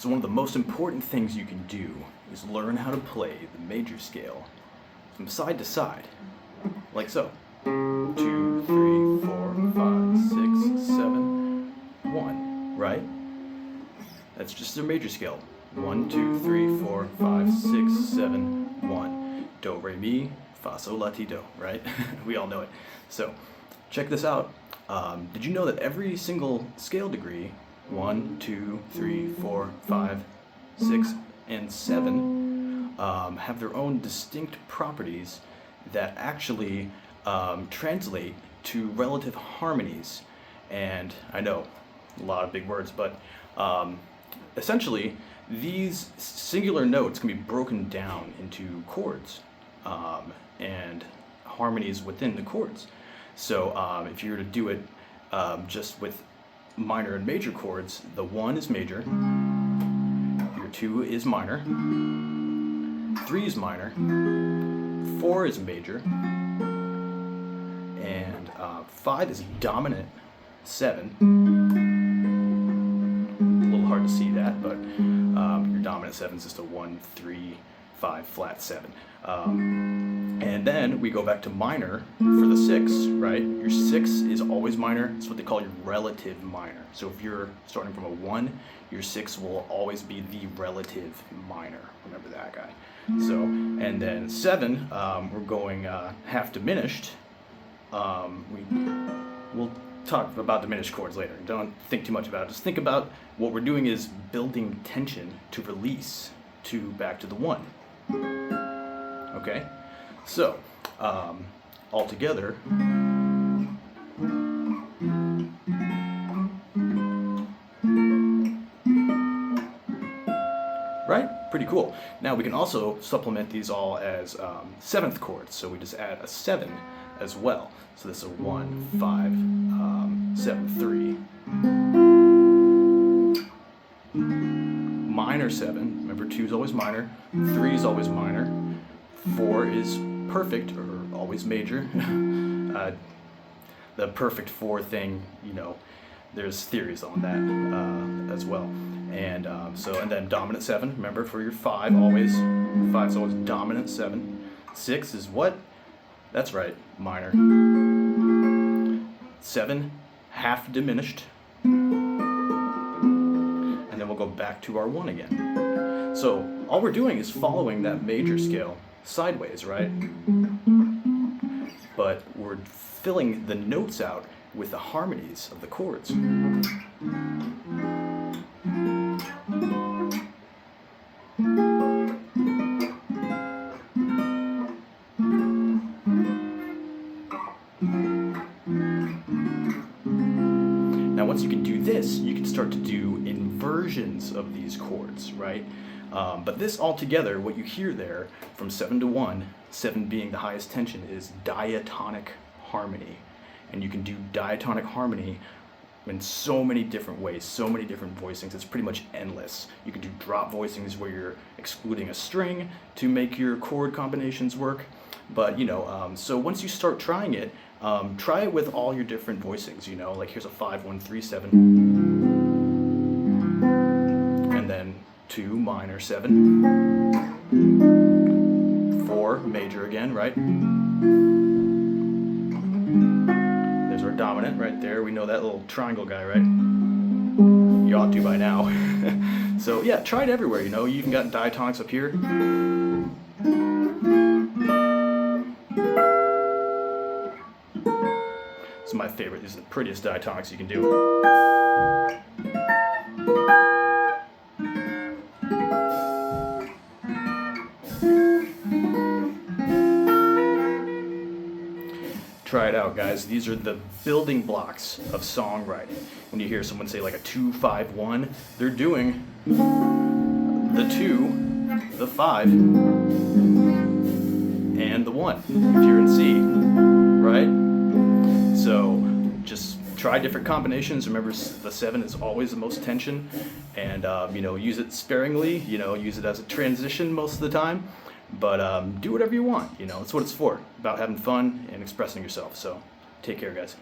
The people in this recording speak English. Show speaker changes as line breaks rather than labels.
So one of the most important things you can do is learn how to play the major scale from side to side, like so. 2, 3, 4, 5, 6, 7, 1, right? That's just a major scale. 1, 2, 3, 4, 5, 6, 7, 1. Do, re, mi, fa, sol, la, ti, do, right? We all know it. So, check this out. Did you know that every single scale degree, 1, 2, 3, 4, 5, 6, and 7, have their own distinct properties that actually translate to relative harmonies? And I know, a lot of big words, but essentially, these singular notes can be broken down into chords and harmonies within the chords. So if you were to do it just with minor and major chords, the 1 is major, your 2 is minor, 3 is minor, 4 is major, and 5 is dominant 7. A little hard to see that, but your dominant 7 is just a 1, 3, 5, flat 7. And then we go back to minor for the 6, right? Your 6 is always minor. It's what they call your relative minor. So if you're starting from a 1, your 6 will always be the relative minor. Remember that guy. So, and then 7, we're going half diminished. We'll talk about diminished chords later. Don't think too much about it. Just think about what we're doing is building tension to release to back to the 1. Okay? So, all together, right? Pretty cool. Now we can also supplement these all as 7th chords. So we just add a 7 as well. So this is a 1, 5, 7, 3. Minor 7. Remember, 2 is always minor. 3 is always minor. 4 is perfect, or always major. The perfect 4 thing, you know, there's theories on that as well. And and then dominant 7, remember, for your 5, always. 5 is always dominant 7. 6 is what? That's right, minor. 7, half diminished. And then we'll go back to our 1 again. So all we're doing is following that major scale sideways, right? But we're filling the notes out with the harmonies of the chords. Now once you can do this, you can start to do inversions of these chords, right? But this all together, what you hear there from 7 to 1, 7 being the highest tension, is diatonic harmony. And you can do diatonic harmony in so many different ways, so many different voicings. It's pretty much endless. You can do drop voicings where you're excluding a string to make your chord combinations work. But, you know, so once you start trying it, try it with all your different voicings, you know, like here's a 5, 1, 3, 7. And then 2, minor 7. 4, major again, right? There's our dominant right there. We know that little triangle guy, right? You ought to by now. So yeah, try it everywhere, you know. You even got diatonics up here. This is my favorite. These are the prettiest diatonics you can do. Try it out, guys. These are the building blocks of songwriting. When you hear someone say like a 2, 5, 1, they're doing the 2, the 5, and the 1 if you're in C, right? So just try different combinations. Remember, the 7 is always the most tension, and you know, use it sparingly. You know, use it as a transition most of the time. But do whatever you want, you know, that's what it's for, about having fun and expressing yourself. So take care, guys.